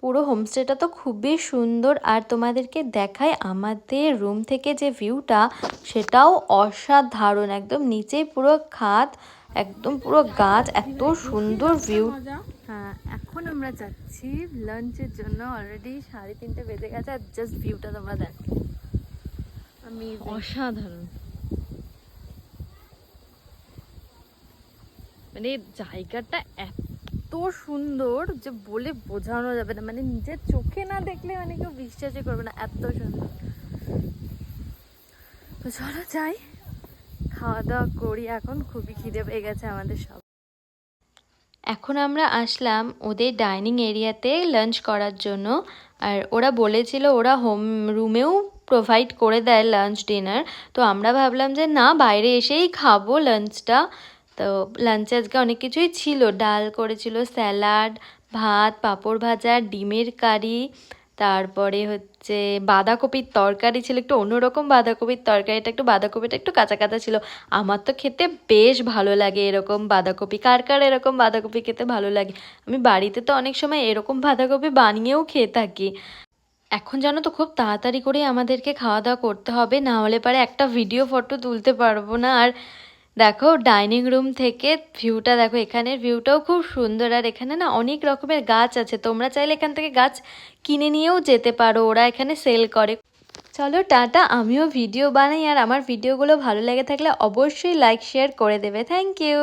পুরো হোমস্টেটা তো খুবই সুন্দর। আর তোমাদেরকে দেখাই আমাদের রুম থেকে যে ভিউটা, সেটাও অসাধারণ। একদম নিচেই পুরো খাদ, একদম পুরো গাছ, এত সুন্দর ভিউ। হ্যাঁ, এখন আমরা যাচ্ছি লাঞ্চের জন্য। অলরেডি 3:30 বেজে গেছে আর জাস্ট ভিউটা তোমরা দেখো, অসাধারণ। মানে জায়গাটা এত সুন্দর যে বলে বোঝানো যাবে না, মানে নিজের চোখে না দেখলে মানে কেউ বিশ্বাসই করবে না, এত সুন্দর। তো চলো যাই, খাওয়া দাওয়া করি, এখন খুবই খিদে পেয়ে গেছে আমাদের সব। এখন আমরা আসলাম ওদের ডাইনিং এরিয়াতে লাঞ্চ করার জন্য। আর ওরা বলেছিল ওরা হোম রুমেও প্রোভাইড করে দেয় লাঞ্চ ডিনার। তো আমরা ভাবলাম যে না, বাইরে এসেই খাবো লাঞ্চটা। তো লাঞ্চে আজকে অনেক কিছুই ছিল, ডাল করেছিল, স্যালাড, ভাত, পাঁপড় ভাজা, ডিমের কারি, তারপরে হচ্ছে বাঁধাকপির তরকারি ছিল, একটু অন্যরকম বাঁধাকপির তরকারিটা, একটু বাঁধাকপিটা একটু কাঁচা কাঁচা ছিল। আমার তো খেতে বেশ ভালো লাগে এরকম বাঁধাকপি। কার কার এরকম বাঁধাকপি খেতে ভালো লাগে? আমি বাড়িতে তো অনেক সময় এরকম বাঁধাকপি বানিয়েও খেয়ে থাকি। এখন জানো তো খুব তাড়াতাড়ি করে আমাদেরকে খাওয়া দাওয়া করতে হবে, না হলে পারে একটা ভিডিও ফটো তুলতে পারবো না। আর দেখো ডাইনিং রুম থেকে ভিউটা দেখো, এখানের ভিউটাও খুব সুন্দর। আর এখানে না অনেক রকমের গাছ আছে, তোমরা চাইলে এখান থেকে গাছ কিনে নিয়েও যেতে পারো, ওরা এখানে সেল করে। চলো টাটা, আমিও ভিডিও বানাই, আর আমার ভিডিওগুলো ভালো লেগে থাকলে অবশ্যই লাইক শেয়ার করে দেবে। Thank you.